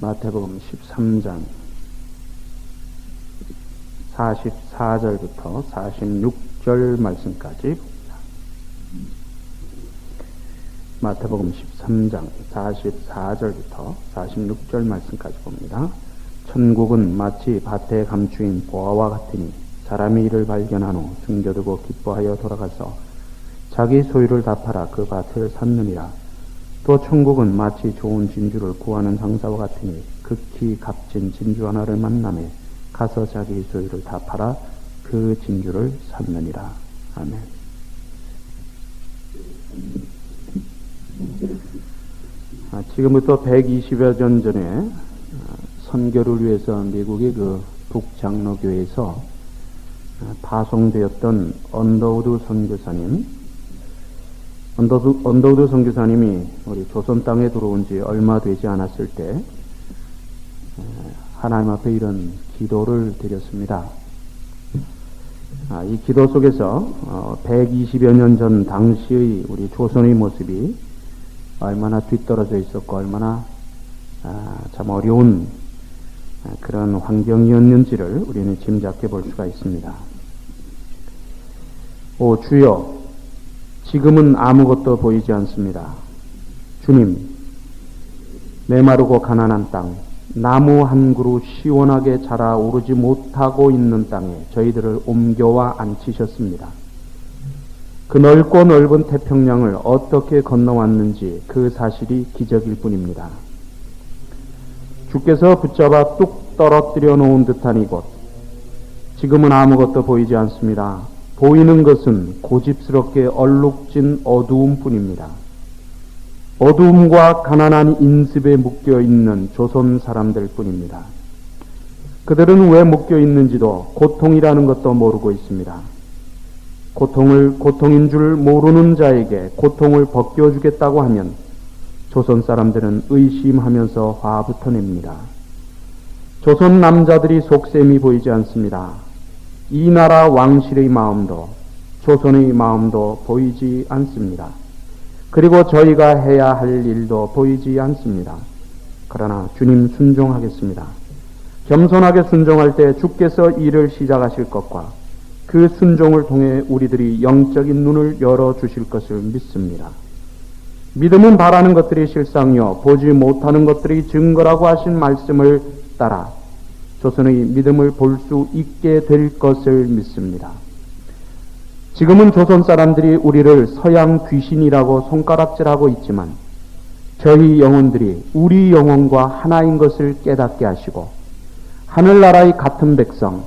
마태복음 13장 44절부터 46절 말씀까지 봅니다. 마태복음 13장 44절부터 46절 말씀까지 봅니다. 천국은 마치 밭에 감추인 보화와 같으니 사람이 이를 발견한 후 숨겨두고 기뻐하여 돌아가서 자기 소유를 다 팔아 그 밭을 샀느니라. 또 천국은 마치 좋은 진주를 구하는 상사와 같으니 극히 값진 진주 하나를 만나매 가서 자기 소유를 다 팔아 그 진주를 샀느니라. 아멘. 지금부터 120여 년 전에 선교를 위해서 미국의 그 북장로교회에서 파송되었던 언더우드 선교사님이 우리 조선 땅에 들어온 지 얼마 되지 않았을 때 하나님 앞에 이런 기도를 드렸습니다. 이 기도 속에서 120여 년 전 당시의 우리 조선의 모습이 얼마나 뒤떨어져 있었고 얼마나 참 어려운 그런 환경이었는지를 우리는 짐작해 볼 수가 있습니다. 오 주여, 지금은 아무것도 보이지 않습니다. 주님, 메마르고 가난한 땅, 나무 한 그루 시원하게 자라오르지 못하고 있는 땅에 저희들을 옮겨와 앉히셨습니다. 그 넓고 넓은 태평양을 어떻게 건너왔는지 그 사실이 기적일 뿐입니다. 주께서 붙잡아 뚝 떨어뜨려 놓은 듯한 이곳, 지금은 아무것도 보이지 않습니다. 보이는 것은 고집스럽게 얼룩진 어두움 뿐입니다. 어두움과 가난한 인습에 묶여있는 조선 사람들 뿐입니다. 그들은 왜 묶여있는지도 고통이라는 것도 모르고 있습니다. 고통인 줄 모르는 자에게 고통을 벗겨주겠다고 하면 조선 사람들은 의심하면서 화부터 냅니다. 조선 남자들이 속셈이 보이지 않습니다. 이 나라 왕실의 마음도 조선의 마음도 보이지 않습니다. 그리고 저희가 해야 할 일도 보이지 않습니다. 그러나 주님 순종하겠습니다. 겸손하게 순종할 때 주께서 일을 시작하실 것과 그 순종을 통해 우리들이 영적인 눈을 열어주실 것을 믿습니다. 믿음은 바라는 것들이 실상이요 보지 못하는 것들이 증거라고 하신 말씀을 따라 조선의 믿음을 볼 수 있게 될 것을 믿습니다. 지금은 조선 사람들이 우리를 서양 귀신이라고 손가락질하고 있지만 저희 영혼들이 우리 영혼과 하나인 것을 깨닫게 하시고 하늘나라의 같은 백성,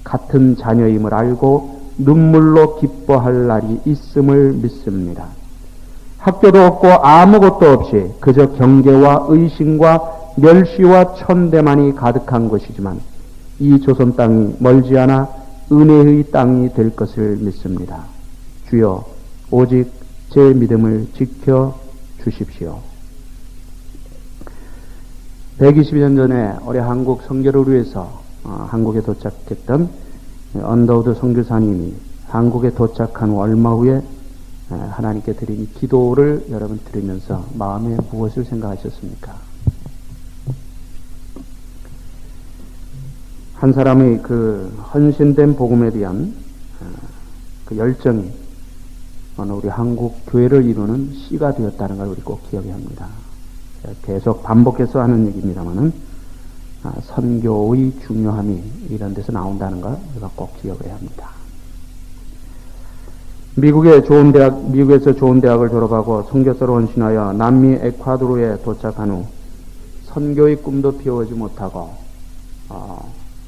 같은 자녀임을 알고 눈물로 기뻐할 날이 있음을 믿습니다. 학교도 없고 아무것도 없이 그저 경계와 의심과 멸시와 천대만이 가득한 것이지만 이 조선 땅이 멀지 않아 은혜의 땅이 될 것을 믿습니다. 주여, 오직 제 믿음을 지켜 주십시오. 120년 전에 우리 한국 선교를 위해서 한국에 도착했던 언더우드 선교사님이 한국에 도착한 얼마 후에 하나님께 드린 기도를 여러분 들으면서 마음에 무엇을 생각하셨습니까? 한 사람의 그 헌신된 복음에 대한 그 열정이 우리 한국 교회를 이루는 씨가 되었다는 걸 우리 꼭 기억해야 합니다. 계속 반복해서 하는 얘기입니다만은 선교의 중요함이 이런 데서 나온다는 걸 우리가 꼭 기억해야 합니다. 미국에서 좋은 대학을 졸업하고 선교사로 헌신하여 남미 에콰도르에 도착한 후 선교의 꿈도 피워오지 못하고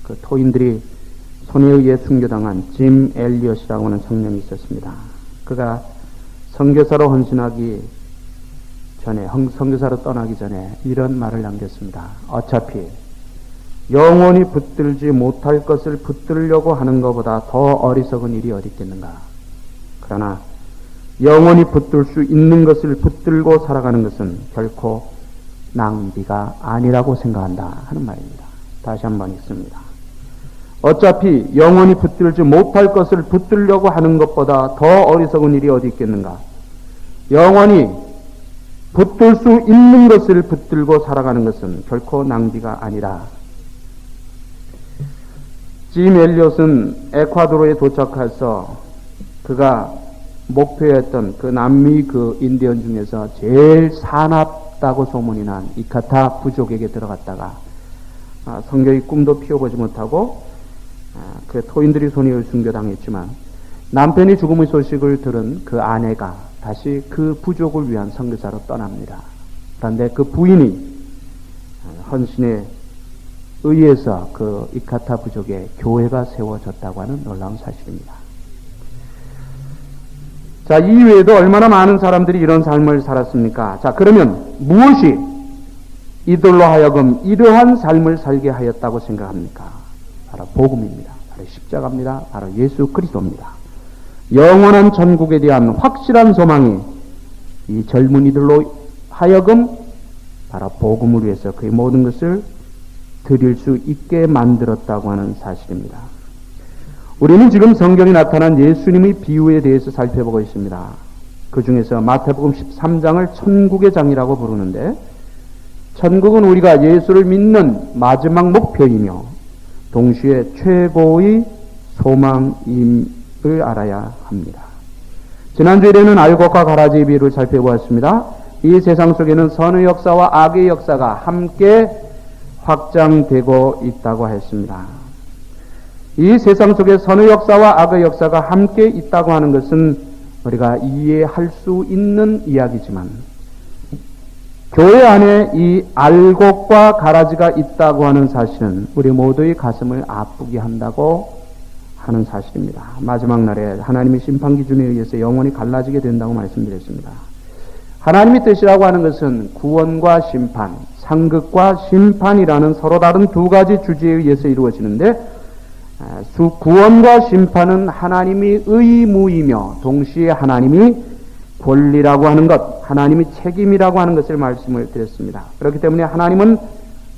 그 토인들이 손에 의해 순교당한 짐 엘리엇이라고 하는 청년이 있었습니다. 그가 선교사로 헌신하기 전에, 선교사로 떠나기 전에 이런 말을 남겼습니다. 어차피 영원히 붙들지 못할 것을 붙들려고 하는 것보다 더 어리석은 일이 어디 있겠는가. 그러나 영원히 붙들 수 있는 것을 붙들고 살아가는 것은 결코 낭비가 아니라고 생각한다 하는 말입니다. 다시 한번 읽습니다. 어차피 영원히 붙들지 못할 것을 붙들려고 하는 것보다 더 어리석은 일이 어디 있겠는가. 영원히 붙들 수 있는 것을 붙들고 살아가는 것은 결코 낭비가 아니라. 짐 엘리엇은 에콰도르에 도착해서 그가 목표했던 그 남미 그 인디언 중에서 제일 사납다고 소문이 난 이카타 부족에게 들어갔다가 성경의 꿈도 피워보지 못하고 그 토인들이 손에 순교당했지만 남편이 죽음의 소식을 들은 그 아내가 다시 그 부족을 위한 선교사로 떠납니다. 그런데 그 부인이 헌신에 의해서 그 이카타 부족에 교회가 세워졌다고 하는 놀라운 사실입니다. 자, 이외에도 얼마나 많은 사람들이 이런 삶을 살았습니까? 자, 그러면 무엇이 이들로 하여금 이러한 삶을 살게 하였다고 생각합니까? 바로 복음입니다. 바로 십자가입니다. 바로 예수 그리스도입니다. 영원한 천국에 대한 확실한 소망이 이 젊은이들로 하여금 바로 복음을 위해서 그의 모든 것을 드릴 수 있게 만들었다고 하는 사실입니다. 우리는 지금 성경에 나타난 예수님의 비유에 대해서 살펴보고 있습니다. 그 중에서 마태복음 13장을 천국의 장이라고 부르는데, 천국은 우리가 예수를 믿는 마지막 목표이며 동시에 최고의 소망임을 알아야 합니다. 지난주에는 알곡과 가라지의 비유를 살펴보았습니다. 이 세상 속에는 선의 역사와 악의 역사가 함께 확장되고 있다고 했습니다. 이 세상 속에 선의 역사와 악의 역사가 함께 있다고 하는 것은 우리가 이해할 수 있는 이야기지만, 교회 안에 이 알곡과 가라지가 있다고 하는 사실은 우리 모두의 가슴을 아프게 한다고 하는 사실입니다. 마지막 날에 하나님의 심판 기준에 의해서 영원히 갈라지게 된다고 말씀드렸습니다. 하나님의 뜻이라고 하는 것은 구원과 심판, 상급과 심판이라는 서로 다른 두 가지 주제에 의해서 이루어지는데, 구원과 심판은 하나님의 의무이며 동시에 하나님이 권리라고 하는 것, 하나님의 책임이라고 하는 것을 말씀을 드렸습니다. 그렇기 때문에 하나님은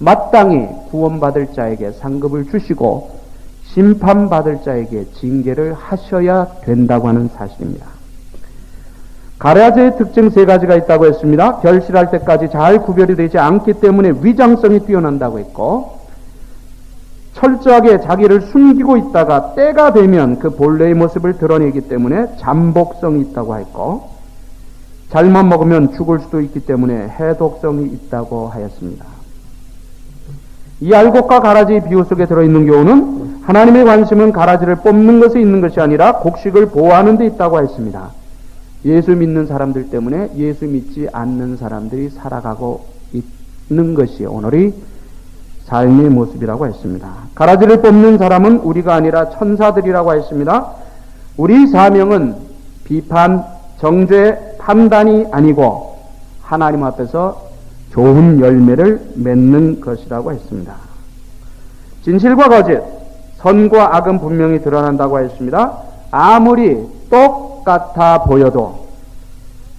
마땅히 구원받을 자에게 상급을 주시고 심판받을 자에게 징계를 하셔야 된다고 하는 사실입니다. 가라지의 특징 세 가지가 있다고 했습니다. 결실할 때까지 잘 구별이 되지 않기 때문에 위장성이 뛰어난다고 했고, 철저하게 자기를 숨기고 있다가 때가 되면 그 본래의 모습을 드러내기 때문에 잠복성이 있다고 했고, 잘못 먹으면 죽을 수도 있기 때문에 해독성이 있다고 하였습니다. 이 알곡과 가라지의 비유 속에 들어있는 교훈은 하나님의 관심은 가라지를 뽑는 것에 있는 것이 아니라 곡식을 보호하는 데 있다고 했습니다. 예수 믿는 사람들 때문에 예수 믿지 않는 사람들이 살아가고 있는 것이 오늘의 삶의 모습이라고 했습니다. 가라지를 뽑는 사람은 우리가 아니라 천사들이라고 했습니다. 우리 사명은 비판, 정죄, 판단이 아니고 하나님 앞에서 좋은 열매를 맺는 것이라고 했습니다. 진실과 거짓, 선과 악은 분명히 드러난다고 했습니다. 아무리 똑같아 보여도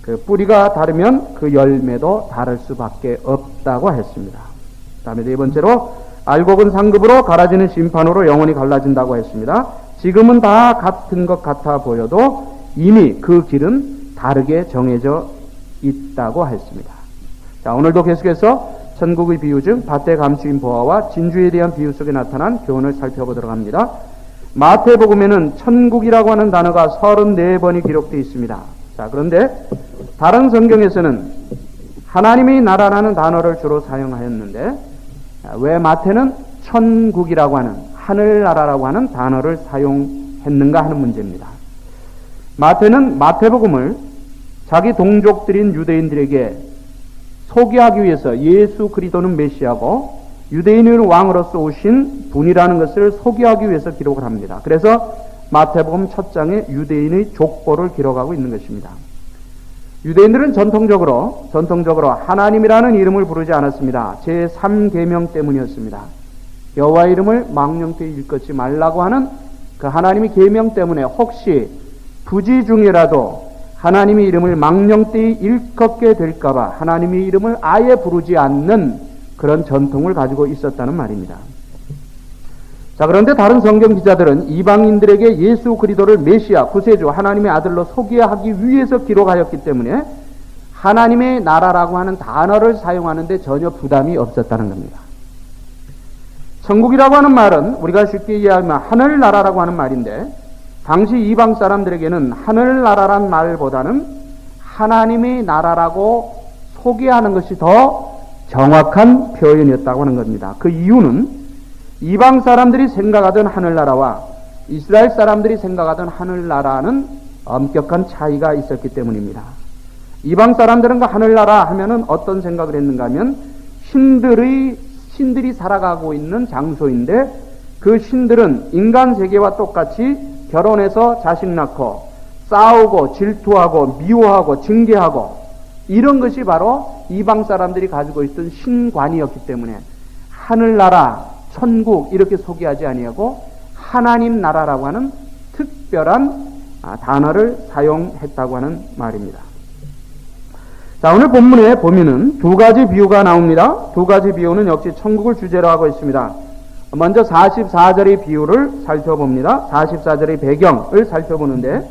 그 뿌리가 다르면 그 열매도 다를 수밖에 없다고 했습니다. 다음에 네 번째로 알곡은 상급으로 가라지는 심판으로 영원히 갈라진다고 했습니다. 지금은 다 같은 것 같아 보여도 이미 그 길은 다르게 정해져 있다고 했습니다. 자, 오늘도 계속해서 천국의 비유 중 밭에 감추인 보화와 진주에 대한 비유 속에 나타난 교훈을 살펴보도록 합니다. 마태복음에는 천국이라고 하는 단어가 34번이 기록되어 있습니다. 자, 그런데 다른 성경에서는 하나님의 나라라는 단어를 주로 사용하였는데, 왜 마태는 천국이라고 하는, 하늘나라라고 하는 단어를 사용했는가 하는 문제입니다. 마태는 마태복음을 자기 동족들인 유대인들에게 소개하기 위해서 예수 그리스도는 메시아고 유대인의 왕으로서 오신 분이라는 것을 소개하기 위해서 기록을 합니다. 그래서 마태복음 첫 장에 유대인의 족보를 기록하고 있는 것입니다. 유대인들은 전통적으로 하나님이라는 이름을 부르지 않았습니다. 제3계명 때문이었습니다. 여호와의 이름을 망령되이 일컫지 말라고 하는 그 하나님의 계명 때문에 혹시 부지 중이라도 하나님의 이름을 망령되이 일컫게 될까봐 하나님의 이름을 아예 부르지 않는 그런 전통을 가지고 있었다는 말입니다. 자, 그런데 다른 성경 기자들은 이방인들에게 예수 그리스도를 메시아, 구세주, 하나님의 아들로 소개하기 위해서 기록하였기 때문에 하나님의 나라라고 하는 단어를 사용하는데 전혀 부담이 없었다는 겁니다. 천국이라고 하는 말은 우리가 쉽게 이해하면 하늘나라라고 하는 말인데, 당시 이방 사람들에게는 하늘나라란 말보다는 하나님의 나라라고 소개하는 것이 더 정확한 표현이었다고 하는 겁니다. 그 이유는 이방 사람들이 생각하던 하늘나라와 이스라엘 사람들이 생각하던 하늘나라는 엄격한 차이가 있었기 때문입니다. 이방 사람들은 그 하늘나라 하면은 어떤 생각을 했는가 하면 신들이 살아가고 있는 장소인데, 그 신들은 인간 세계와 똑같이 결혼해서 자식 낳고 싸우고 질투하고 미워하고 징계하고 이런 것이 바로 이방 사람들이 가지고 있던 신관이었기 때문에 하늘나라, 천국 이렇게 소개하지 아니하고 하나님 나라라고 하는 특별한 단어를 사용했다고 하는 말입니다. 자, 오늘 본문에 보면은 두 가지 비유가 나옵니다. 두 가지 비유는 역시 천국을 주제로 하고 있습니다. 먼저 44절의 비유를 살펴봅니다. 44절의 배경을 살펴보는데,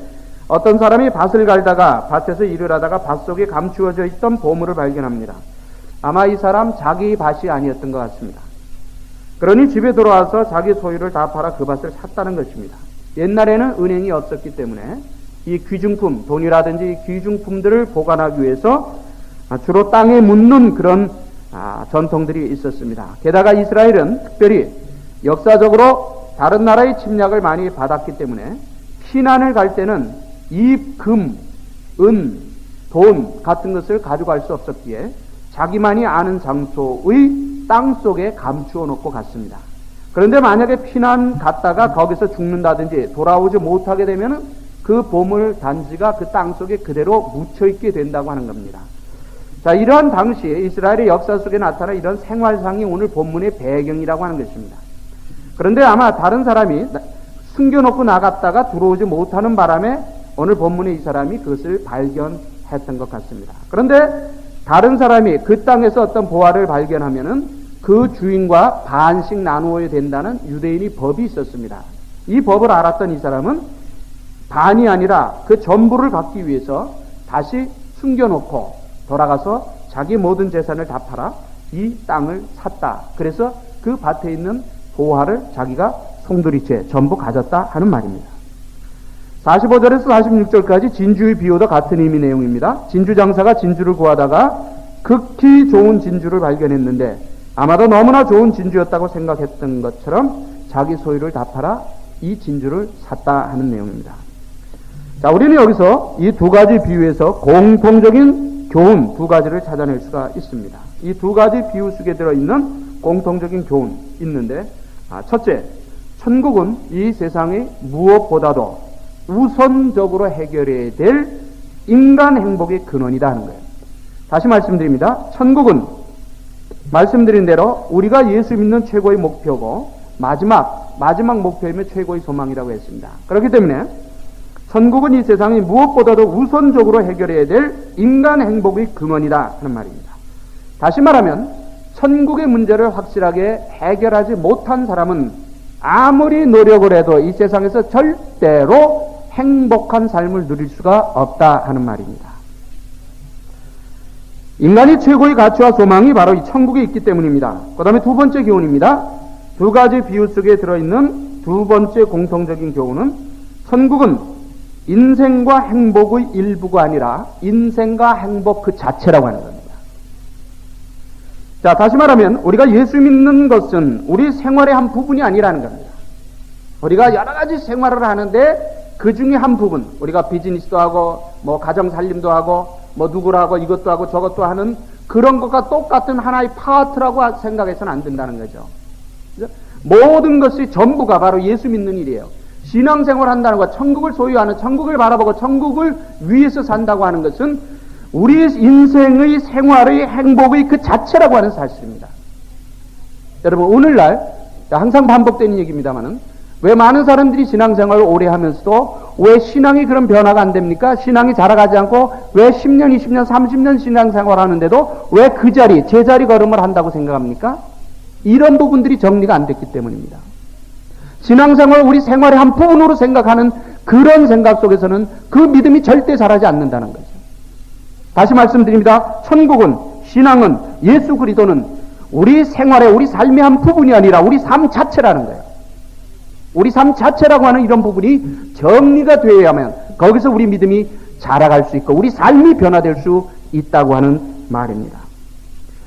어떤 사람이 밭을 갈다가 밭에서 일을 하다가 밭 속에 감추어져 있던 보물을 발견합니다. 아마 이 사람 자기 밭이 아니었던 것 같습니다. 그러니 집에 돌아와서 자기 소유를 다 팔아 그 밭을 샀다는 것입니다. 옛날에는 은행이 없었기 때문에 이 귀중품, 돈이라든지 귀중품들을 보관하기 위해서 주로 땅에 묻는 그런 전통들이 있었습니다. 게다가 이스라엘은 특별히 역사적으로 다른 나라의 침략을 많이 받았기 때문에 피난을 갈 때는 이 금, 은, 돈 같은 것을 가져갈 수 없었기에 자기만이 아는 장소의 땅 속에 감추어 놓고 갔습니다. 그런데 만약에 피난 갔다가 거기서 죽는다든지 돌아오지 못하게 되면 그 보물 단지가 그 땅 속에 그대로 묻혀있게 된다고 하는 겁니다. 자, 이러한 당시에 이스라엘의 역사 속에 나타난 이런 생활상이 오늘 본문의 배경이라고 하는 것입니다. 그런데 아마 다른 사람이 숨겨놓고 나갔다가 들어오지 못하는 바람에 오늘 본문에 이 사람이 그것을 발견했던 것 같습니다. 그런데 다른 사람이 그 땅에서 어떤 보화를 발견하면은 그 주인과 반씩 나누어야 된다는 유대인의 법이 있었습니다. 이 법을 알았던 이 사람은 반이 아니라 그 전부를 갖기 위해서 다시 숨겨놓고 돌아가서 자기 모든 재산을 다 팔아 이 땅을 샀다. 그래서 그 밭에 있는 보화를 자기가 송두리째 전부 가졌다 하는 말입니다. 45절에서 46절까지 진주의 비유도 같은 의미 내용입니다. 진주 장사가 진주를 구하다가 극히 좋은 진주를 발견했는데 아마도 너무나 좋은 진주였다고 생각했던 것처럼 자기 소유를 다 팔아 이 진주를 샀다 하는 내용입니다. 자, 우리는 여기서 이 두 가지 비유에서 공통적인 교훈 두 가지를 찾아낼 수가 있습니다. 이 두 가지 비유 속에 들어있는 공통적인 교훈 있는데, 첫째, 천국은 이 세상의 무엇보다도 우선적으로 해결해야 될 인간 행복의 근원이다 하는 거예요. 다시 말씀드립니다. 천국은 말씀드린 대로 우리가 예수 믿는 최고의 목표고 마지막 목표이며 최고의 소망이라고 했습니다. 그렇기 때문에 천국은 이 세상이 무엇보다도 우선적으로 해결해야 될 인간 행복의 근원이다 하는 말입니다. 다시 말하면 천국의 문제를 확실하게 해결하지 못한 사람은 아무리 노력을 해도 이 세상에서 절대로 행복한 삶을 누릴 수가 없다 하는 말입니다. 인간이 최고의 가치와 소망이 바로 이 천국에 있기 때문입니다. 그 다음에 두 번째 교훈입니다. 두 가지 비유 속에 들어있는 두 번째 공통적인 교훈은 천국은 인생과 행복의 일부가 아니라 인생과 행복 그 자체라고 하는 겁니다. 자, 다시 말하면 우리가 예수 믿는 것은 우리 생활의 한 부분이 아니라는 겁니다. 우리가 여러 가지 생활을 하는데 그 중에 한 부분, 우리가 비즈니스도 하고 뭐 가정 살림도 하고 뭐 누구를 하고 이것도 하고 저것도 하는 그런 것과 똑같은 하나의 파트라고 생각해서는 안 된다는 거죠. 모든 것이 전부가 바로 예수 믿는 일이에요. 신앙생활 한다는 것, 천국을 소유하는, 천국을 바라보고 천국을 위해서 산다고 하는 것은 우리 인생의 생활의 행복의 그 자체라고 하는 사실입니다. 여러분, 오늘날 항상 반복되는 얘기입니다만은 왜 많은 사람들이 신앙생활을 오래 하면서도 왜 신앙이 그런 변화가 안 됩니까? 신앙이 자라가지 않고 왜 10년, 20년, 30년 신앙생활 하는데도 왜 그 자리, 제자리 걸음을 한다고 생각합니까? 이런 부분들이 정리가 안 됐기 때문입니다. 신앙생활을 우리 생활의 한 부분으로 생각하는 그런 생각 속에서는 그 믿음이 절대 자라지 않는다는 거죠. 다시 말씀드립니다. 천국은, 신앙은, 예수 그리스도는 우리 생활의, 우리 삶의 한 부분이 아니라 우리 삶 자체라는 거예요. 우리 삶 자체라고 하는 이런 부분이 정리가 되어야만 거기서 우리 믿음이 자라갈 수 있고 우리 삶이 변화될 수 있다고 하는 말입니다.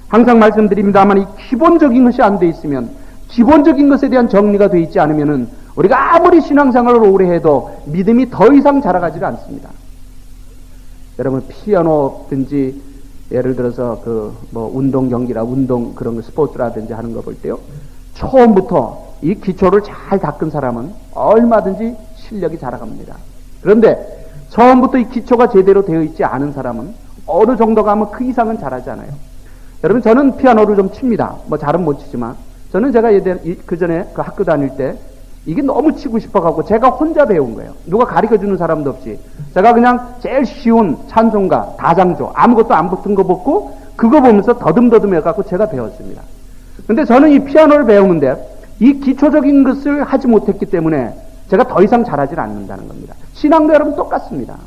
항상 말씀드립니다만 이 기본적인 것이 안 돼 있으면, 기본적인 것에 대한 정리가 되어 있지 않으면은 우리가 아무리 신앙생활을 오래 해도 믿음이 더 이상 자라가지 않습니다. 여러분, 피아노든지 예를 들어서 운동 경기라, 운동 그런 거, 스포츠라든지 하는 거 볼 때요, 처음부터 이 기초를 잘 닦은 사람은 얼마든지 실력이 자라갑니다. 그런데 처음부터 이 기초가 제대로 되어 있지 않은 사람은 어느 정도 가면 그 이상은 잘하지 않아요. 여러분, 저는 피아노를 좀 칩니다. 잘은 못 치지만 저는 제가 그 전에 그 학교 다닐 때 이게 너무 치고 싶어갖고 제가 혼자 배운 거예요. 누가 가르쳐주는 사람도 없이 제가 그냥 제일 쉬운 찬송가, 다장조, 아무것도 안 붙은 거 보고 그거 보면서 더듬더듬 해갖고 제가 배웠습니다. 근데 저는 이 피아노를 배우는데 이 기초적인 것을 하지 못했기 때문에 제가 더 이상 잘하지 않는다는 겁니다. 신앙도 여러분 똑같습니다.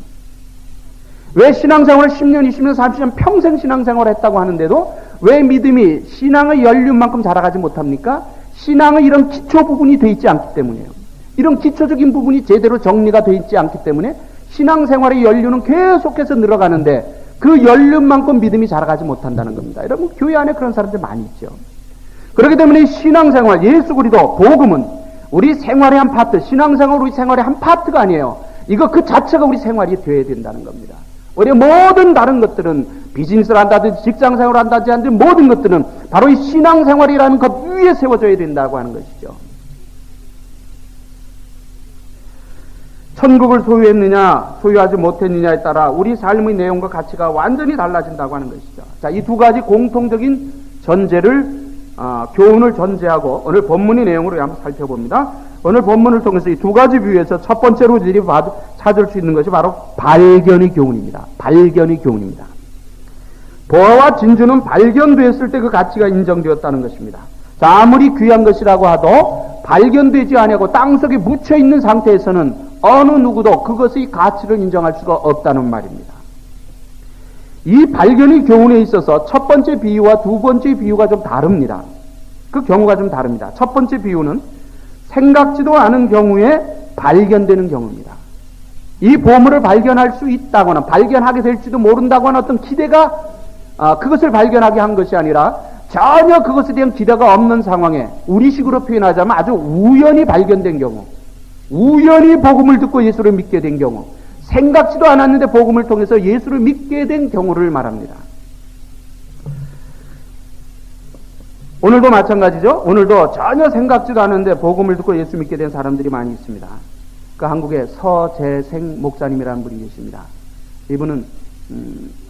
왜 신앙생활을 10년, 20년, 30년 평생 신앙생활을 했다고 하는데도 왜 믿음이 신앙의 연륜만큼 자라가지 못합니까? 신앙의 이런 기초 부분이 되어 있지 않기 때문이에요. 이런 기초적인 부분이 제대로 정리가 되어 있지 않기 때문에 신앙생활의 연륜은 계속해서 늘어가는데 그 연륜만큼 믿음이 자라가지 못한다는 겁니다. 여러분, 교회 안에 그런 사람들 많이 있죠. 그렇기 때문에 신앙생활, 예수 그리스도, 복음은 우리 생활의 한 파트, 신앙생활 우리 생활의 한 파트가 아니에요. 이거 그 자체가 우리 생활이 되어야 된다는 겁니다. 우리 모든 다른 것들은 비즈니스를 한다든지 직장생활을 한다든지 하는 모든 것들은 바로 이 신앙생활이라는 것 위에 세워져야 된다고 하는 것이죠. 천국을 소유했느냐 소유하지 못했느냐에 따라 우리 삶의 내용과 가치가 완전히 달라진다고 하는 것이죠. 자, 이 두 가지 공통적인 전제를 교훈을 전제하고 오늘 본문의 내용으로 한번 살펴봅니다. 오늘 본문을 통해서 이 두 가지 뷰에서 첫 번째로 우리들이 찾을 수 있는 것이 바로 발견의 교훈입니다. 발견의 교훈입니다. 보화와 진주는 발견되었을 때 그 가치가 인정되었다는 것입니다. 자, 아무리 귀한 것이라고 하도 발견되지 아니하고 땅속에 묻혀있는 상태에서는 어느 누구도 그것의 가치를 인정할 수가 없다는 말입니다. 이 발견의 교훈에 있어서 첫 번째 비유와 두 번째 비유가 좀 다릅니다. 그 경우가 좀 다릅니다. 첫 번째 비유는 생각지도 않은 경우에 발견되는 경우입니다. 이 보물을 발견할 수 있다거나 발견하게 될지도 모른다거나 어떤 기대가 그것을 발견하게 한 것이 아니라 전혀 그것에 대한 기대가 없는 상황에 우리식으로 표현하자면 아주 우연히 발견된 경우, 우연히 복음을 듣고 예수를 믿게 된 경우, 생각지도 않았는데 복음을 통해서 예수를 믿게 된 경우를 말합니다. 오늘도 마찬가지죠. 오늘도 전혀 생각지도 않았는데 복음을 듣고 예수 믿게 된 사람들이 많이 있습니다. 그 한국에 서재생 목사님이라는 분이 계십니다. 이분은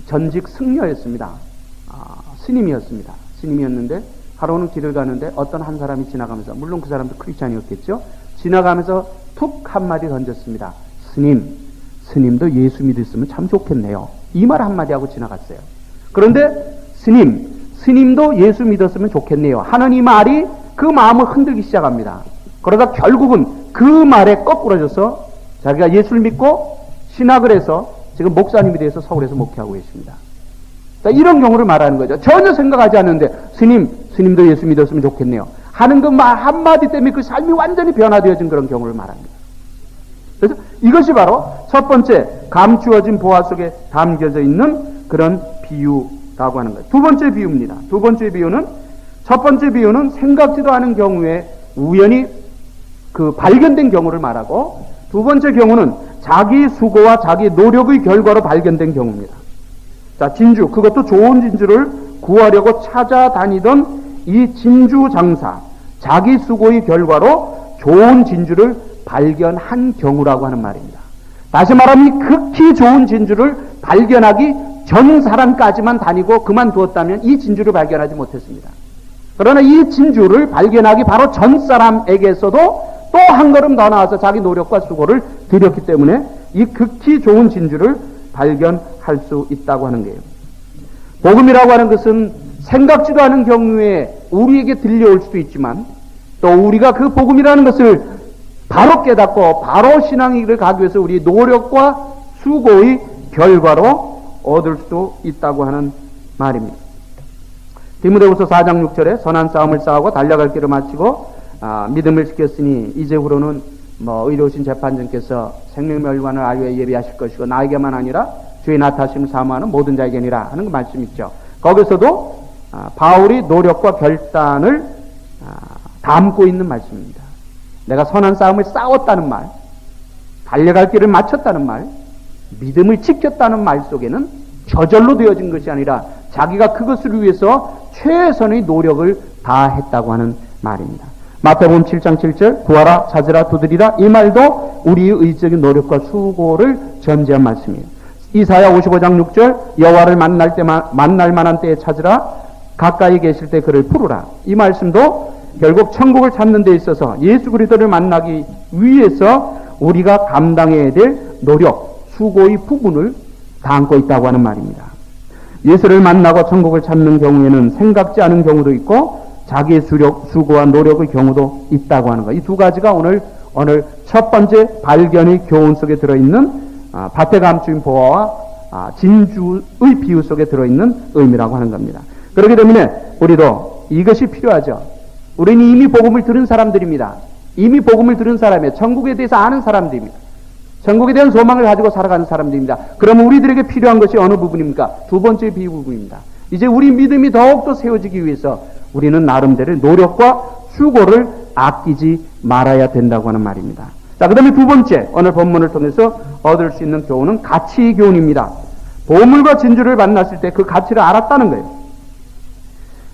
전직 승려였습니다. 스님이었습니다. 스님이었는데 하루는 길을 가는데 어떤 한 사람이 지나가면서, 물론 그 사람도 크리스찬이었겠죠. 지나가면서 툭 한마디 던졌습니다. 스님도 예수 믿었으면 참 좋겠네요. 이 말 한마디 하고 지나갔어요. 그런데 스님도 예수 믿었으면 좋겠네요 하는 이 말이 그 마음을 흔들기 시작합니다. 그러다 결국은 그 말에 거꾸러져서 자기가 예수를 믿고 신학을 해서 지금 목사님이 돼서 서울에서 목회하고 계십니다. 자, 이런 경우를 말하는 거죠. 전혀 생각하지 않는데 스님도 예수 믿었으면 좋겠네요 하는 그 말 한마디 때문에 그 삶이 완전히 변화되어진 그런 경우를 말합니다. 그래서 이것이 바로 첫 번째 감추어진 보화 속에 담겨져 있는 그런 비유라고 하는 거예요. 두 번째 비유입니다. 두 번째 비유는, 첫 번째 비유는 생각지도 않은 경우에 우연히 그 발견된 경우를 말하고, 두 번째 경우는 자기 수고와 자기 노력의 결과로 발견된 경우입니다. 자, 진주, 그것도 좋은 진주를 구하려고 찾아다니던 이 진주 장사, 자기 수고의 결과로 좋은 진주를 발견한 경우라고 하는 말입니다. 다시 말하면 이 극히 좋은 진주를 발견하기 전 사람까지만 다니고 그만두었다면 이 진주를 발견하지 못했습니다. 그러나 이 진주를 발견하기 바로 전 사람에게서도 또 한 걸음 더 나아서 자기 노력과 수고를 들였기 때문에 이 극히 좋은 진주를 발견할 수 있다고 하는 거예요. 복음이라고 하는 것은 생각지도 않은 경우에 우리에게 들려올 수도 있지만, 또 우리가 그 복음이라는 것을 바로 깨닫고 바로 신앙의 길을 가기 위해서 우리 노력과 수고의 결과로 얻을 수도 있다고 하는 말입니다. 디모데후서 4장 6절에 선한 싸움을 싸우고 달려갈 길을 마치고 믿음을 지켰으니 이제후로는 의로우신 재판장께서 생명멸관을 알위에 예비하실 것이고 나에게만 아니라 주의 나타심을 사모하는 모든 자에게니라 하는 그 말씀 있죠. 거기서도 바울이 노력과 결단을 담고 있는 말씀입니다. 내가 선한 싸움을 싸웠다는 말, 달려갈 길을 마쳤다는 말, 믿음을 지켰다는 말 속에는 저절로 되어진 것이 아니라 자기가 그것을 위해서 최선의 노력을 다했다고 하는 말입니다. 마태복음 7장 7절 구하라 찾으라 두드리라 이 말도 우리의 의지적인 노력과 수고를 전제한 말씀이에요. 이사야 55장 6절 여호와를 만날 만한 때에 찾으라 가까이 계실 때 그를 부르라 이 말씀도 결국 천국을 찾는 데 있어서 예수 그리스도를 만나기 위해서 우리가 감당해야 될 노력, 수고의 부분을 담고 있다고 하는 말입니다. 예수를 만나고 천국을 찾는 경우에는 생각지 않은 경우도 있고 자기의 수고와 노력의 경우도 있다고 하는 것. 이 두 가지가 오늘 첫 번째 발견의 교훈 속에 들어있는 밭에 감추인 보화와 진주의 비유 속에 들어있는 의미라고 하는 겁니다. 그렇기 때문에 우리도 이것이 필요하죠. 우리는 이미 복음을 들은 사람들입니다. 이미 복음을 들은 사람이에요. 천국에 대해서 아는 사람들입니다. 천국에 대한 소망을 가지고 살아가는 사람들입니다. 그러면 우리들에게 필요한 것이 어느 부분입니까? 두 번째 비유 부분입니다. 이제 우리 믿음이 더욱더 세워지기 위해서 우리는 나름대로 노력과 수고를 아끼지 말아야 된다고 하는 말입니다. 자, 그 다음에 두 번째, 오늘 본문을 통해서 얻을 수 있는 교훈은 가치 교훈입니다. 보물과 진주를 만났을 때 그 가치를 알았다는 거예요.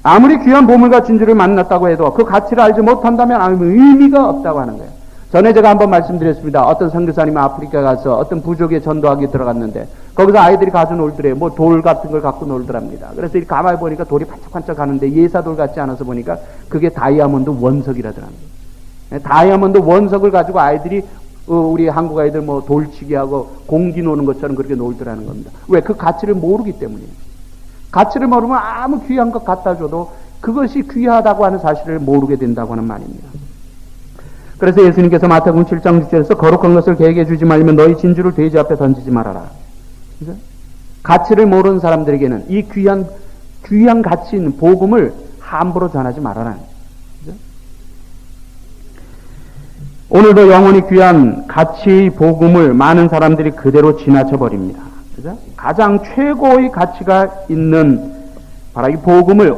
아무리 귀한 보물과 진주를 만났다고 해도 그 가치를 알지 못한다면 아무 의미가 없다고 하는 거예요. 전에 제가 한번 말씀드렸습니다. 어떤 선교사님이 아프리카 가서 어떤 부족에 전도하기 들어갔는데 거기서 아이들이 가져 놀더래요. 돌 같은 걸 갖고 놀더랍니다. 그래서 이렇게 가만히 보니까 돌이 반짝반짝 하는데 예사돌 같지 않아서 보니까 그게 다이아몬드 원석이라더랍니다. 다이아몬드 원석을 가지고 아이들이 우리 한국 아이들 돌치기하고 공기 노는 것처럼 그렇게 놀더라는 겁니다. 왜? 그 가치를 모르기 때문이에요. 가치를 모르면 아무 귀한 것 갖다 줘도 그것이 귀하다고 하는 사실을 모르게 된다고 하는 말입니다. 그래서 예수님께서 마태복음 7장 6절에서 거룩한 것을 개에게 주지 말면 너희 진주를 돼지 앞에 던지지 말아라. 그죠? 가치를 모르는 사람들에게는 이 귀한 가치 있는 복음을 함부로 전하지 말아라. 그죠? 오늘도 영원히 귀한 가치의 복음을 많은 사람들이 그대로 지나쳐 버립니다. 그죠? 가장 최고의 가치가 있는 바로 이 복음을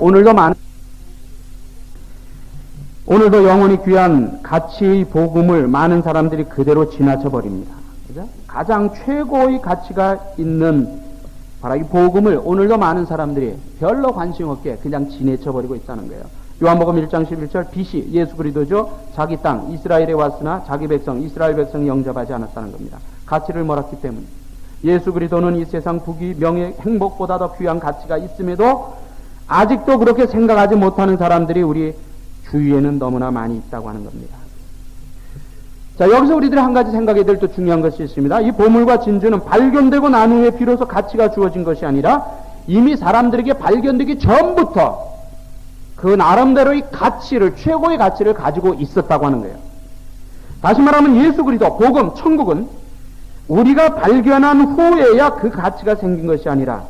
오늘도 영원히 귀한 가치의 복음을 많은 사람들이 그대로 지나쳐 버립니다. 그죠? 가장 최고의 가치가 있는 바로 이 복음을 오늘도 많은 사람들이 별로 관심 없게 그냥 지내쳐 버리고 있다는 거예요. 요한복음 1장 11절 빛이 예수 그리스도죠. 자기 땅 이스라엘에 왔으나 자기 백성 이스라엘 백성이 영접하지 않았다는 겁니다. 가치를 몰았기 때문에. 예수 그리스도는 이 세상 부귀 명예 행복보다 더 귀한 가치가 있음에도 아직도 그렇게 생각하지 못하는 사람들이 우리 주위에는 너무나 많이 있다고 하는 겁니다. 자, 여기서 우리들이 한 가지 생각해야 될 또 중요한 것이 있습니다. 이 보물과 진주는 발견되고 난 후에 비로소 가치가 주어진 것이 아니라 이미 사람들에게 발견되기 전부터 그 나름대로의 가치를, 최고의 가치를 가지고 있었다고 하는 거예요. 다시 말하면 예수 그리스도, 복음, 천국은 우리가 발견한 후에야 그 가치가 생긴 것이 아니라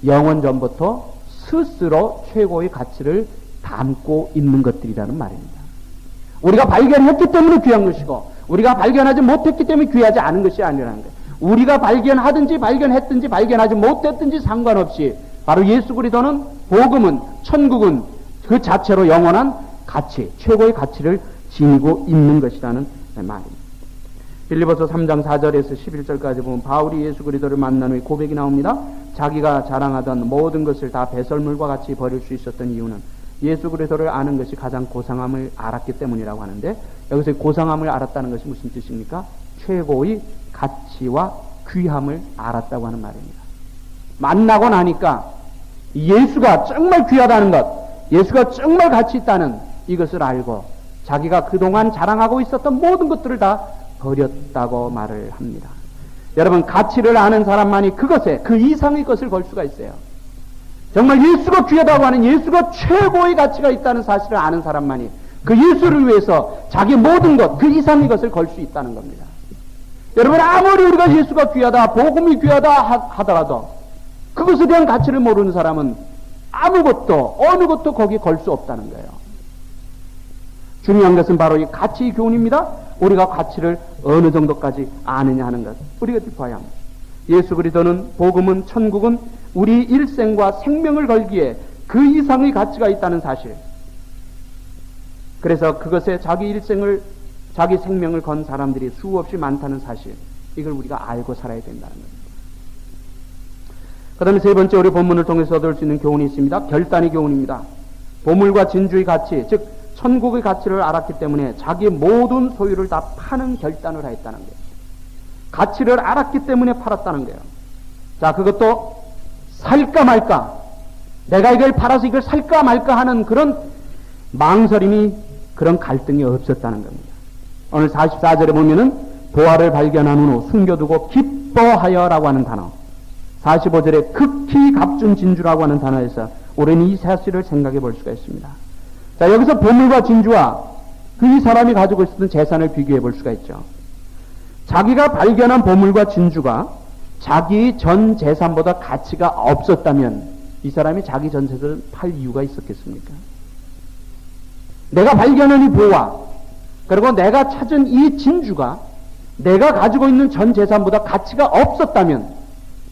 영원 전부터 스스로 최고의 가치를 담고 있는 것들이라는 말입니다. 우리가 발견했기 때문에 귀한 것이고 우리가 발견하지 못했기 때문에 귀하지 않은 것이 아니라는 거예요. 우리가 발견하든지 발견했든지 발견하지 못했든지 상관없이 바로 예수 그리스도는 복음은 천국은 그 자체로 영원한 가치, 최고의 가치를 지니고 있는 것이라는 말입니다. 빌립보서 3장 4절에서 11절까지 보면 바울이 예수 그리스도를 만난 후에 고백이 나옵니다. 자기가 자랑하던 모든 것을 다 배설물과 같이 버릴 수 있었던 이유는 예수 그리스도를 아는 것이 가장 고상함을 알았기 때문이라고 하는데 여기서 고상함을 알았다는 것이 무슨 뜻입니까? 최고의 가치와 귀함을 알았다고 하는 말입니다. 만나고 나니까 예수가 정말 귀하다는 것, 예수가 정말 가치 있다는 이것을 알고 자기가 그동안 자랑하고 있었던 모든 것들을 다 버렸다고 말을 합니다. 여러분, 가치를 아는 사람만이 그것에 그 이상의 것을 걸 수가 있어요. 정말 예수가 귀하다고 하는 예수가 최고의 가치가 있다는 사실을 아는 사람만이 그 예수를 위해서 자기 모든 것, 그 이상의 것을 걸 수 있다는 겁니다. 여러분, 아무리 우리가 예수가 귀하다, 복음이 귀하다 하더라도 그것에 대한 가치를 모르는 사람은 아무것도 어느 것도 거기에 걸 수 없다는 거예요. 중요한 것은 바로 이 가치 교훈입니다. 우리가 가치를 어느 정도까지 아느냐 하는 것, 우리가 짚어야 합니다. 예수 그리스도는, 복음은, 천국은 우리 일생과 생명을 걸기에 그 이상의 가치가 있다는 사실, 그래서 그것에 자기 일생을, 자기 생명을 건 사람들이 수없이 많다는 사실, 이걸 우리가 알고 살아야 된다는 겁니다. 그 다음에 세 번째, 우리 본문을 통해서 얻을 수 있는 교훈이 있습니다. 결단의 교훈입니다. 보물과 진주의 가치, 즉 천국의 가치를 알았기 때문에 자기 모든 소유를 다 파는 결단을 하였다는 거예요. 가치를 알았기 때문에 팔았다는 거예요. 자, 그것도 살까 말까, 내가 이걸 팔아서 이걸 살까 말까 하는 그런 망설임이, 그런 갈등이 없었다는 겁니다. 오늘 44절에 보면은 보화를 발견한 후 숨겨두고 기뻐하여라고 하는 단어, 45절에 극히 값준 진주라고 하는 단어에서 우리는 이 사실을 생각해 볼 수가 있습니다. 자, 여기서 보물과 진주와 그 이 사람이 가지고 있었던 재산을 비교해 볼 수가 있죠. 자기가 발견한 보물과 진주가 자기 전 재산보다 가치가 없었다면 이 사람이 자기 전 재산을 팔 이유가 있었겠습니까? 내가 발견한 이 보화, 그리고 내가 찾은 이 진주가 내가 가지고 있는 전 재산보다 가치가 없었다면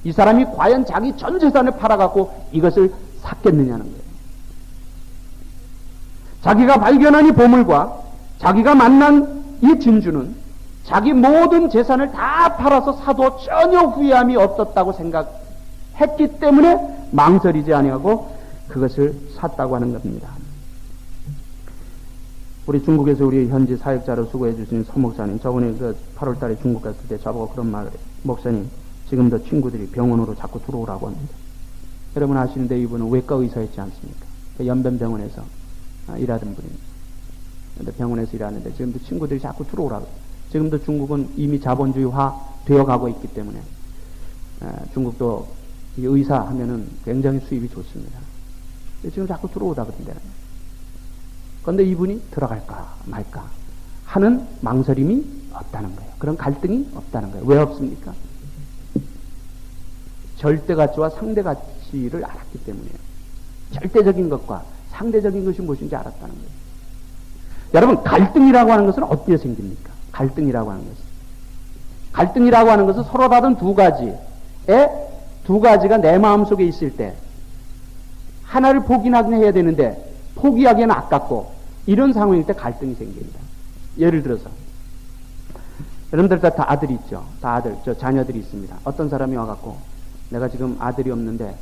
이 사람이 과연 자기 전 재산을 팔아갖고 이것을 샀겠느냐는 거예요. 자기가 발견한 이 보물과 자기가 만난 이 진주는 자기 모든 재산을 다 팔아서 사도 전혀 후회함이 없었다고 생각했기 때문에 망설이지 아니하고 그것을 샀다고 하는 겁니다. 우리 중국에서 우리 현지 사역자로 수고해 주신 서 목사님, 저번에 그 8월 달에 중국 갔을 때 저보고 그런 말을 해요. 목사님, 지금도 친구들이 병원으로 자꾸 들어오라고 합니다. 여러분 아시는데 이분은 외과 의사였지 않습니까? 연변병원에서 일하던 분입니다. 근데 병원에서 일하는데 지금도 친구들이 자꾸 들어오라고. 지금도 중국은 이미 자본주의화 되어 가고 있기 때문에 중국도 의사 하면은 굉장히 수입이 좋습니다. 지금 자꾸 들어오다 그런다는 거예요. 그런데 이분이 들어갈까 말까 하는 망설임이 없다는 거예요. 그런 갈등이 없다는 거예요. 왜 없습니까? 절대가치와 상대가치를 알았기 때문이에요. 절대적인 것과 상대적인 것이 무엇인지 알았다는 거예요. 여러분, 갈등이라고 하는 것은 어떻게 생깁니까? 갈등이라고 하는 것은 서로 다른 두 가지가 내 마음속에 있을 때 하나를 포기해야 되는데 포기하기에는 아깝고 이런 상황일 때 갈등이 생깁니다. 예를 들어서 여러분들 다 아들이 있죠. 다 아들, 자녀들이 있습니다. 어떤 사람이 와갖고 내가 지금 아들이 없는데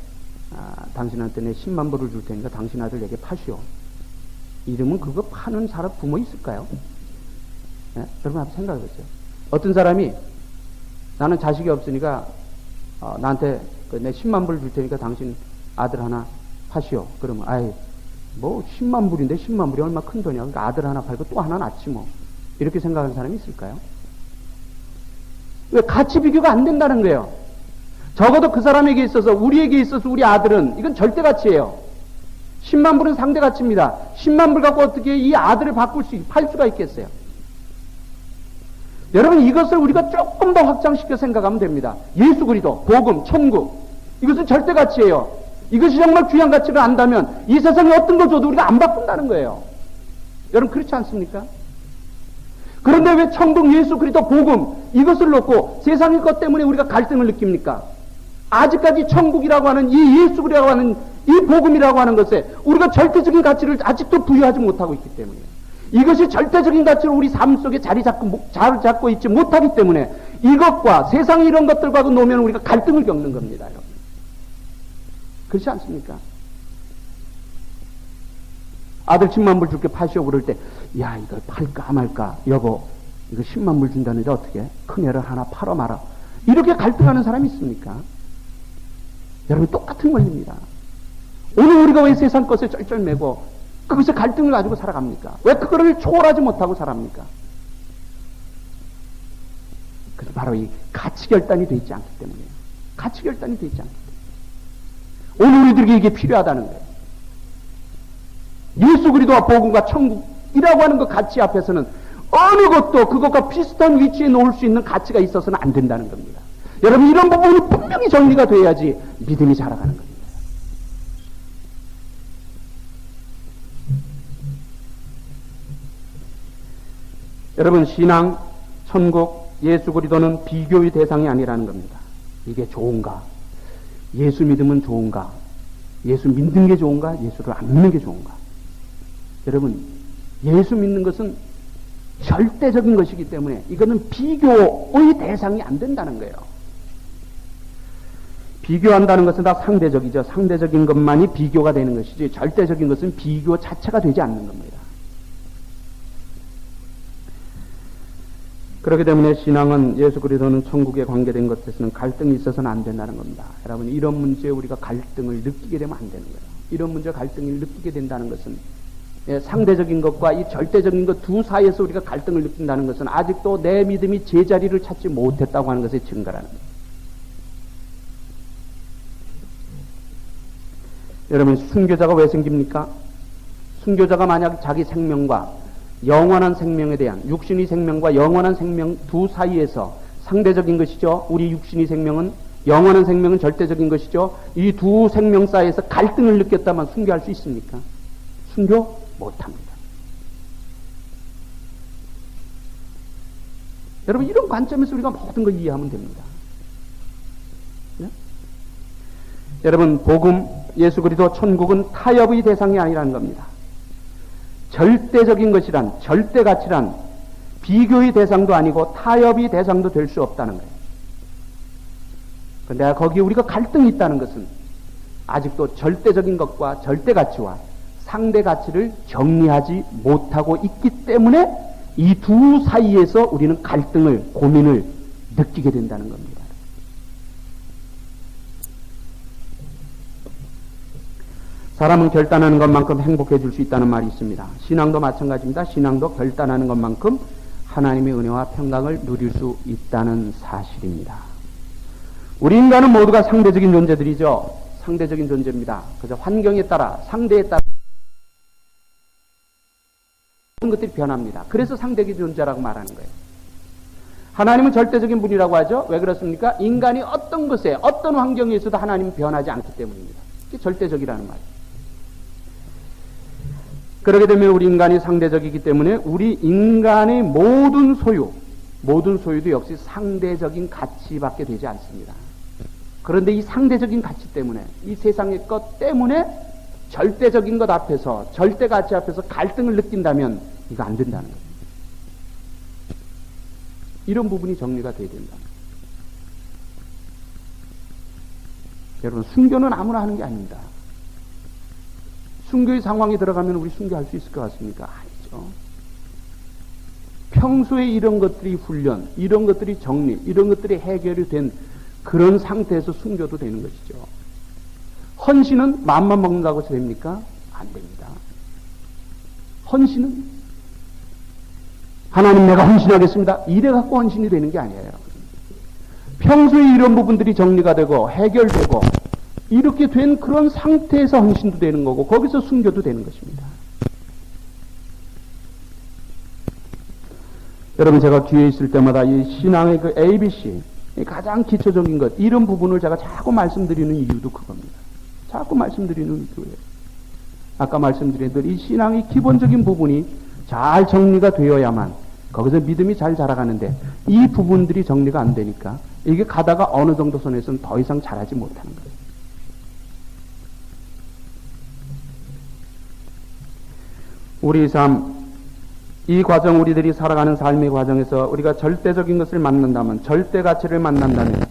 당신한테 내 10만 불을 줄 테니까 당신 아들 내게 파시오. 이러면 그거 파는 사람 부모 있을까요? 네? 여러분 한번 생각해 보세요. 어떤 사람이 나는 자식이 없으니까 나한테 내 10만 불을 줄 테니까 당신 아들 하나 파시오. 그러면 아이 뭐 10만 불인데 10만 불이 얼마 큰 돈이야. 그러니까 아들 하나 팔고 또 하나 낳지 뭐. 이렇게 생각하는 사람이 있을까요? 왜? 가치 비교가 안 된다는 거예요. 적어도 그 사람에게 있어서, 우리에게 있어서 우리 아들은 이건 절대 가치예요. 10만 불은 상대 가치입니다. 10만 불 갖고 어떻게 이 아들을 팔 수가 있겠어요? 여러분, 이것을 우리가 조금 더 확장시켜 생각하면 됩니다. 예수 그리스도, 복음, 천국, 이것은 절대 가치예요. 이것이 정말 귀한 가치를 안다면 이 세상에 어떤 걸 줘도 우리가 안 바꾼다는 거예요. 여러분 그렇지 않습니까? 그런데 왜 천국, 예수 그리스도, 복음 이것을 놓고 세상의 것 때문에 우리가 갈등을 느낍니까? 아직까지 천국이라고 하는 이 예수 그리스도라고 하는 이 복음이라고 하는 것에 우리가 절대적인 가치를 아직도 부여하지 못하고 있기 때문이에요. 이것이 절대적인 가치로 우리 삶 속에 자리 잡고 있지 못하기 때문에 이것과 세상의 이런 것들과도 놓으면 우리가 갈등을 겪는 겁니다. 여러분. 그렇지 않습니까? 아들 10만 불 줄게 파시오 그럴 때, 야, 이걸 팔까 말까, 여보, 이거 10만 불 준다는데 어떻게? 큰 애를 하나 팔아 말아. 이렇게 갈등하는 사람이 있습니까? 여러분, 똑같은 원리입니다. 오늘 우리가 왜 세상 것에 쩔쩔매고 그것에 갈등을 가지고 살아갑니까? 왜 그거를 초월하지 못하고 살아갑니까? 그래서 바로 이 가치 결단이 되지 않기 때문이에요. 가치 결단이 되지 않기 때문에. 오늘 우리들에게 이게 필요하다는 거예요. 예수 그리스도와 복음과 천국이라고 하는 그 가치 앞에서는 어느 것도 그것과 비슷한 위치에 놓을 수 있는 가치가 있어서는 안 된다는 겁니다. 여러분, 이런 부분이 분명히 정리가 돼야지 믿음이 자라가는 겁니다. 여러분, 신앙, 천국, 예수 그리스도는 비교의 대상이 아니라는 겁니다. 이게 좋은가? 예수 믿으면 좋은가? 예수 믿는 게 좋은가? 예수를 안 믿는 게 좋은가? 여러분, 예수 믿는 것은 절대적인 것이기 때문에 이거는 비교의 대상이 안 된다는 거예요. 비교한다는 것은 다 상대적이죠. 상대적인 것만이 비교가 되는 것이지 절대적인 것은 비교 자체가 되지 않는 겁니다. 그렇기 때문에 신앙은 예수 그리스도는 천국에 관계된 것에서는 갈등이 있어서는 안 된다는 겁니다. 여러분, 이런 문제에 우리가 갈등을 느끼게 되면 안 되는 거예요. 이런 문제 갈등을 느끼게 된다는 것은 상대적인 것과 이 절대적인 것 두 사이에서 우리가 갈등을 느낀다는 것은 아직도 내 믿음이 제자리를 찾지 못했다고 하는 것의 증거라는 거예요. 여러분, 순교자가 왜 생깁니까? 순교자가 만약 자기 생명과 영원한 생명에 대한, 육신의 생명과 영원한 생명 두 사이에서 상대적인 것이죠. 우리 육신의 생명은, 영원한 생명은 절대적인 것이죠. 이 두 생명 사이에서 갈등을 느꼈다면 순교할 수 있습니까? 순교 못합니다. 여러분, 이런 관점에서 우리가 모든 걸 이해하면 됩니다. 네? 여러분, 복음, 예수 그리스도 천국은 타협의 대상이 아니라는 겁니다. 절대적인 것이란, 절대 가치란 비교의 대상도 아니고 타협의 대상도 될 수 없다는 거예요. 그런데 거기에 우리가 갈등이 있다는 것은 아직도 절대적인 것과 절대 가치와 상대 가치를 정리하지 못하고 있기 때문에 이 두 사이에서 우리는 갈등을, 고민을 느끼게 된다는 겁니다. 사람은 결단하는 것만큼 행복해질 수 있다는 말이 있습니다. 신앙도 마찬가지입니다. 신앙도 결단하는 것만큼 하나님의 은혜와 평강을 누릴 수 있다는 사실입니다. 우리 인간은 모두가 상대적인 존재들이죠. 상대적인 존재입니다. 그저 환경에 따라, 상대에 따라 모든 것들이 변합니다. 그래서 상대적인 존재라고 말하는 거예요. 하나님은 절대적인 분이라고 하죠. 왜 그렇습니까? 인간이 어떤 것에, 어떤 환경에 있어도 하나님은 변하지 않기 때문입니다. 이게 절대적이라는 말이에요. 그렇게 되면 우리 인간이 상대적이기 때문에 우리 인간의 모든 소유도 역시 상대적인 가치밖에 되지 않습니다. 그런데 이 상대적인 가치 때문에, 이 세상의 것 때문에 절대적인 것 앞에서, 절대 가치 앞에서 갈등을 느낀다면 이거 안 된다는 거예요. 이런 부분이 정리가 돼야 된다. 여러분, 순교는 아무나 하는 게 아닙니다. 순교의 상황에 들어가면 우리 순교할 수 있을 것 같습니까? 아니죠. 평소에 이런 것들이 훈련, 이런 것들이 정리, 이런 것들이 해결이 된 그런 상태에서 순교도 되는 것이죠. 헌신은 마음만 먹는다고 해서 됩니까? 안 됩니다. 헌신은 하나님 내가 헌신하겠습니다. 이래 갖고 헌신이 되는 게 아니에요. 평소에 이런 부분들이 정리가 되고 해결되고 이렇게 된 그런 상태에서 헌신도 되는 거고 거기서 순교도 되는 것입니다. 여러분, 제가 뒤에 있을 때마다 이 신앙의 그 ABC, 가장 기초적인 것, 이런 부분을 제가 자꾸 말씀드리는 이유도 그겁니다. 자꾸 말씀드리는 이유예요. 아까 말씀드린 대로 이 신앙의 기본적인 부분이 잘 정리가 되어야만 거기서 믿음이 잘 자라가는데 이 부분들이 정리가 안 되니까 이게 가다가 어느 정도 선에서는 더 이상 자라지 못하는 거예요. 우리 삶, 이 과정, 우리들이 살아가는 삶의 과정에서 우리가 절대적인 것을 만난다면, 절대 가치를 만난다면,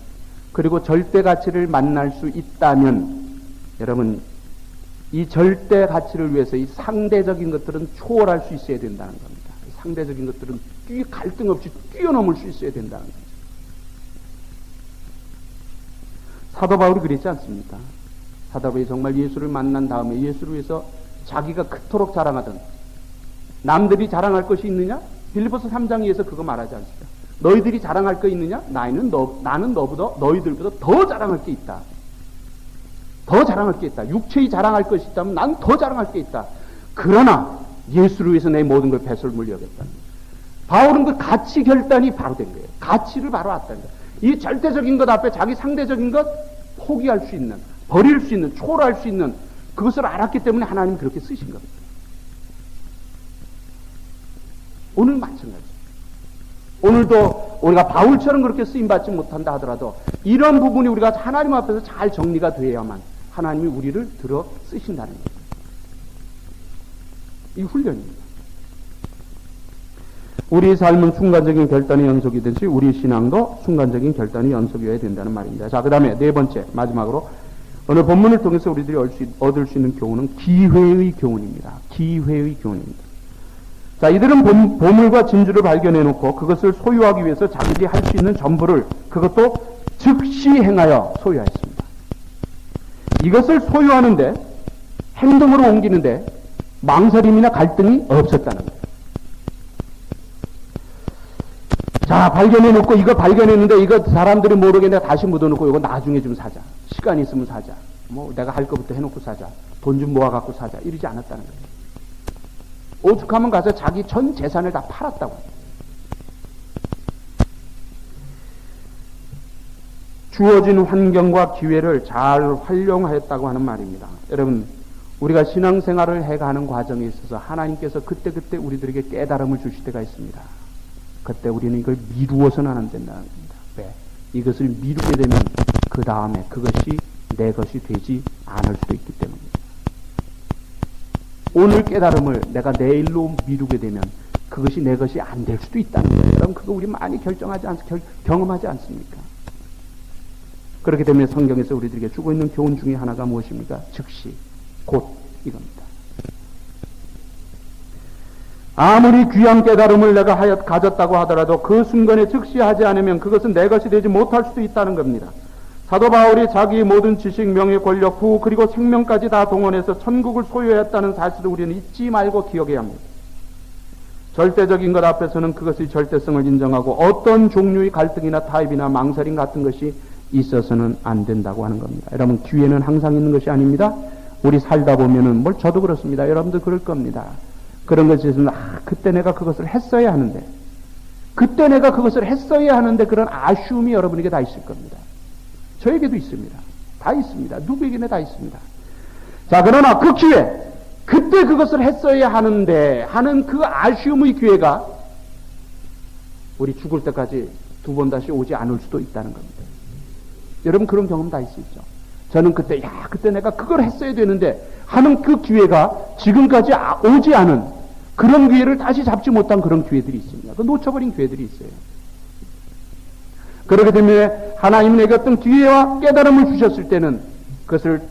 그리고 절대 가치를 만날 수 있다면, 여러분, 이 절대 가치를 위해서 이 상대적인 것들은 초월할 수 있어야 된다는 겁니다. 상대적인 것들은 갈등 없이 뛰어넘을 수 있어야 된다는 거죠. 사도 바울이 그랬지 않습니까? 사도 바울이 정말 예수를 만난 다음에 예수를 위해서 자기가 그토록 자랑하던, 남들이 자랑할 것이 있느냐? 빌립보서 3장에서 그거 말하지 않습니까? 너희들이 자랑할 거 있느냐? 나는 너보다, 너희들보다 더 자랑할 게 있다. 더 자랑할 게 있다. 육체의 자랑할 것이 있다면 난 더 자랑할 게 있다. 그러나 예수를 위해서 내 모든 걸 배설물리 여겼다는 거예요. 바울은 그 가치 결단이 바로 된 거예요. 가치를 바로 알았다는 거예요. 이 절대적인 것 앞에 자기 상대적인 것 포기할 수 있는, 버릴 수 있는, 초월할 수 있는 그것을 알았기 때문에 하나님이 그렇게 쓰신 겁니다. 오늘 마찬가지. 오늘도 우리가 바울처럼 그렇게 쓰임받지 못한다 하더라도 이런 부분이 우리가 하나님 앞에서 잘 정리가 되어야만 하나님이 우리를 들어 쓰신다는 겁니다. 이 훈련입니다. 우리 삶은 순간적인 결단의 연속이듯이 우리 신앙도 순간적인 결단의 연속이어야 된다는 말입니다. 자, 그 다음에 네 번째, 마지막으로 오늘 본문을 통해서 우리들이 얻을 수 있는 교훈은 기회의 교훈입니다. 기회의 교훈입니다. 자, 이들은 보물과 진주를 발견해놓고 그것을 소유하기 위해서 자기들이 할 수 있는 전부를 그것도 즉시 행하여 소유하였습니다. 이것을 소유하는데, 행동으로 옮기는데 망설임이나 갈등이 없었다는 거예요. 자, 발견해놓고 이거 발견했는데 이거 사람들이 모르게 내가 다시 묻어놓고 이거 나중에 좀 사자. 시간 있으면 사자. 뭐 내가 할 것부터 해놓고 사자. 돈 좀 모아갖고 사자. 이러지 않았다는 거예요. 오죽하면 가서 자기 전 재산을 다 팔았다고 합니다. 주어진 환경과 기회를 잘 활용하였다고 하는 말입니다. 여러분, 우리가 신앙생활을 해가는 과정에 있어서 하나님께서 그때그때 우리들에게 깨달음을 주실 때가 있습니다. 그때 우리는 이걸 미루어서는 안 된다는 겁니다. 왜? 이것을 미루게 되면 그 다음에 그것이 내 것이 되지 않을 수도 있기 때문입니다. 오늘 깨달음을 내가 내일로 미루게 되면 그것이 내 것이 안 될 수도 있다는 거예요. 여러분, 그거 우리 많이 경험하지 않습니까? 그렇기 때문에 성경에서 우리들에게 주고 있는 교훈 중에 하나가 무엇입니까? 즉시, 곧 이겁니다. 아무리 귀한 깨달음을 내가 가졌다고 하더라도 그 순간에 즉시 하지 않으면 그것은 내 것이 되지 못할 수도 있다는 겁니다. 사도 바울이 자기의 모든 지식, 명예, 권력, 부 그리고 생명까지 다 동원해서 천국을 소유했다는 사실을 우리는 잊지 말고 기억해야 합니다. 절대적인 것 앞에서는 그것의 절대성을 인정하고 어떤 종류의 갈등이나 타협이나 망설임 같은 것이 있어서는 안 된다고 하는 겁니다. 여러분, 기회는 항상 있는 것이 아닙니다. 우리 살다 보면은 저도 그렇습니다. 여러분도 그럴 겁니다. 그런 것이 있으면 그때 내가 그것을 했어야 하는데 그때 내가 그것을 했어야 하는데 그런 아쉬움이 여러분에게 다 있을 겁니다. 저에게도 있습니다. 다 있습니다. 누구에게나 다 있습니다. 자, 그러나 그 기회, 그때 그것을 했어야 하는데 하는 그 아쉬움의 기회가 우리 죽을 때까지 두 번 다시 오지 않을 수도 있다는 겁니다. 여러분, 그런 경험 다 있으시죠? 저는 그때 내가 그걸 했어야 되는데 하는 그 기회가 지금까지 오지 않은 그런 기회를 다시 잡지 못한 그런 기회들이 있습니다. 그 놓쳐버린 기회들이 있어요. 그렇기 때문에 하나님은 내게 어떤 기회와 깨달음을 주셨을 때는 그것을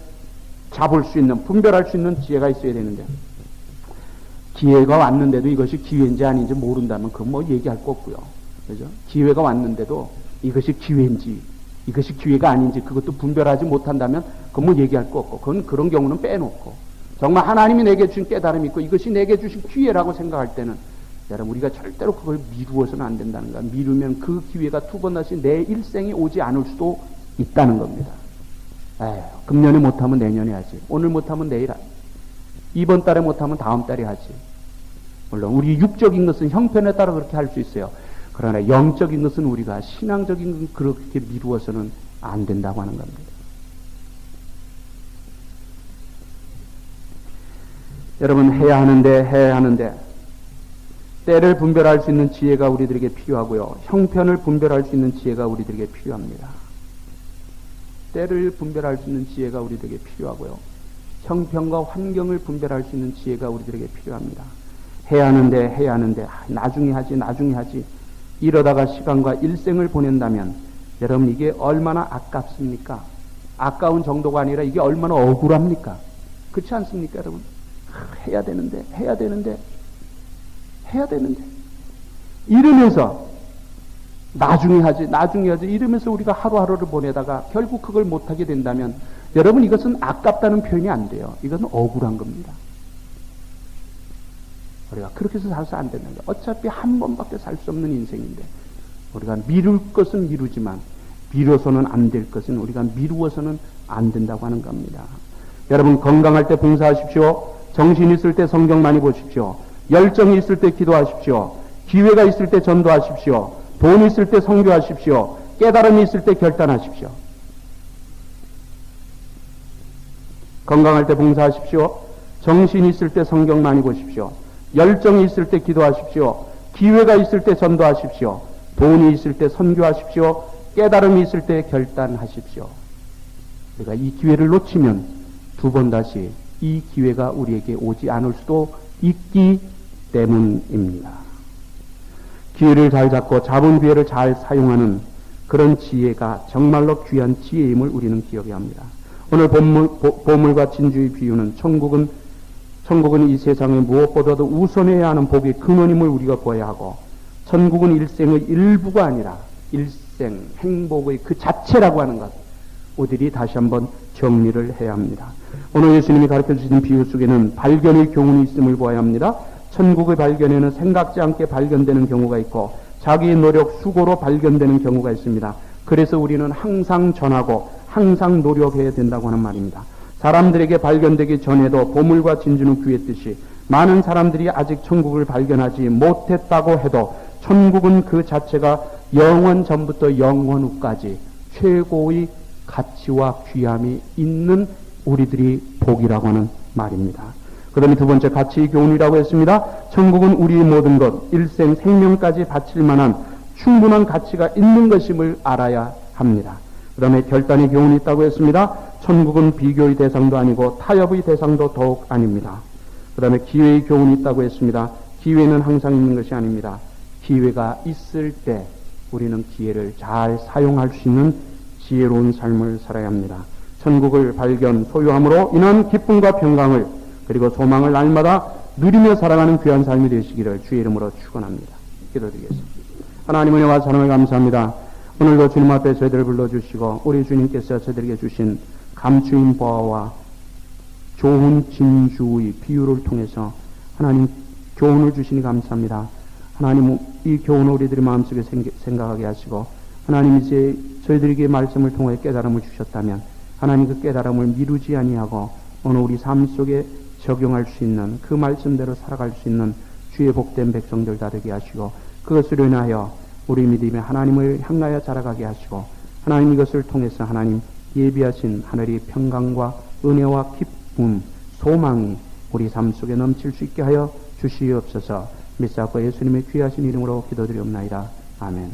잡을 수 있는, 분별할 수 있는 지혜가 있어야 되는데 기회가 왔는데도 이것이 기회인지 아닌지 모른다면 그건 얘기할 거 없고요. 그죠? 기회가 왔는데도 이것이 기회인지 이것이 기회가 아닌지 그것도 분별하지 못한다면 그건 얘기할 거 없고 그건 그런 경우는 빼놓고 정말 하나님이 내게 주신 깨달음이 있고 이것이 내게 주신 기회라고 생각할 때는 여러분, 우리가 절대로 그걸 미루어서는 안 된다는 거야. 미루면 그 기회가 두 번 다시 내 일생에 오지 않을 수도 있다는 겁니다. 금년에 못하면 내년에 하지. 오늘 못하면 내일 하지. 이번 달에 못하면 다음 달에 하지. 물론 우리 육적인 것은 형편에 따라 그렇게 할 수 있어요. 그러나 영적인 것은 우리가 신앙적인 것은 그렇게 미루어서는 안 된다고 하는 겁니다. 여러분, 해야 하는데 때를 분별할 수 있는 지혜가 우리들에게 필요하고요. 형편을 분별할 수 있는 지혜가 우리들에게 필요합니다. 때를 분별할 수 있는 지혜가 우리들에게 필요하고요. 형편과 환경을 분별할 수 있는 지혜가 우리들에게 필요합니다. 해야 하는데 나중에 하지 이러다가 시간과 일생을 보낸다면 여러분, 이게 얼마나 아깝습니까? 아까운 정도가 아니라 이게 얼마나 억울합니까? 그렇지 않습니까, 여러분? 해야 되는데 이러면서 나중에 하지 이러면서 우리가 하루하루를 보내다가 결국 그걸 못하게 된다면 여러분, 이것은 아깝다는 표현이 안 돼요. 이것은 억울한 겁니다. 우리가 그렇게 해서 살아서 안 되는 거예요. 어차피 한 번밖에 살 수 없는 인생인데 우리가 미룰 것은 미루지만 미뤄서는 안 될 것은 우리가 미루어서는 안 된다고 하는 겁니다. 여러분, 건강할 때 봉사하십시오. 정신 있을 때 성경 많이 보십시오. 열정이 있을 때 기도하십시오. 기회가 있을 때 전도하십시오. 돈 있을 때 선교하십시오. 깨달음이 있을 때 결단하십시오. 건강할 때 봉사하십시오. 정신이 있을 때 성경 많이 보십시오. 열정이 있을 때 기도하십시오. 기회가 있을 때 전도하십시오. 돈이 있을 때 선교하십시오. 깨달음이 있을 때 결단하십시오. 우리가 이 기회를 놓치면 두 번 다시 이 기회가 우리에게 오지 않을 수도 있기 때문입니다. 기회를 잘 잡고 잡은 기회를 잘 사용하는 그런 지혜가 정말로 귀한 지혜임을 우리는 기억해야 합니다. 오늘 보물과 진주의 비유는 천국은 이 세상에 무엇보다도 우선해야 하는 복의 근원임을 우리가 보아야 하고, 천국은 일생의 일부가 아니라 일생 행복의 그 자체라고 하는 것, 우리들이 다시 한번 정리를 해야 합니다. 오늘 예수님이 가르쳐 주신 비유 속에는 발견의 교훈이 있음을 보아야 합니다. 천국의 발견에는 생각지 않게 발견되는 경우가 있고 자기의 노력, 수고로 발견되는 경우가 있습니다. 그래서 우리는 항상 전하고 항상 노력해야 된다고 하는 말입니다. 사람들에게 발견되기 전에도 보물과 진주는 구했듯이 많은 사람들이 아직 천국을 발견하지 못했다고 해도 천국은 그 자체가 영원 전부터 영원 후까지 최고의 가치와 귀함이 있는 우리들이 복이라고 하는 말입니다. 그 다음에 두 번째 가치의 교훈이라고 했습니다. 천국은 우리의 모든 것, 일생 생명까지 바칠 만한 충분한 가치가 있는 것임을 알아야 합니다. 그 다음에 결단의 교훈이 있다고 했습니다. 천국은 비교의 대상도 아니고 타협의 대상도 더욱 아닙니다. 그 다음에 기회의 교훈이 있다고 했습니다. 기회는 항상 있는 것이 아닙니다. 기회가 있을 때 우리는 기회를 잘 사용할 수 있는 지혜로운 삶을 살아야 합니다. 천국을 발견, 소유함으로 인한 기쁨과 평강을 그리고 소망을 날마다 누리며 살아가는 귀한 삶이 되시기를 주의 이름으로 축원합니다. 기도드리겠습니다. 하나님 은혜와 사랑을 감사합니다. 오늘도 주님 앞에 저희들을 불러주시고 우리 주님께서 저희들에게 주신 감추인 보화와 좋은 진주의 비유를 통해서 하나님 교훈을 주시니 감사합니다. 하나님 이 교훈을 우리들의 마음속에 생각하게 하시고 하나님 이제 저희들에게 말씀을 통해 깨달음을 주셨다면 하나님 그 깨달음을 미루지 아니하고 오늘 우리 삶 속에 적용할 수 있는 그 말씀대로 살아갈 수 있는 주의 복된 백성들 다 되게 하시고 그것으로 인하여 우리 믿음의 하나님을 향하여 자라가게 하시고 하나님 이것을 통해서 하나님 예비하신 하늘의 평강과 은혜와 기쁨, 소망이 우리 삶 속에 넘칠 수 있게 하여 주시옵소서. 믿사옵고 예수님의 귀하신 이름으로 기도드리옵나이다. 아멘.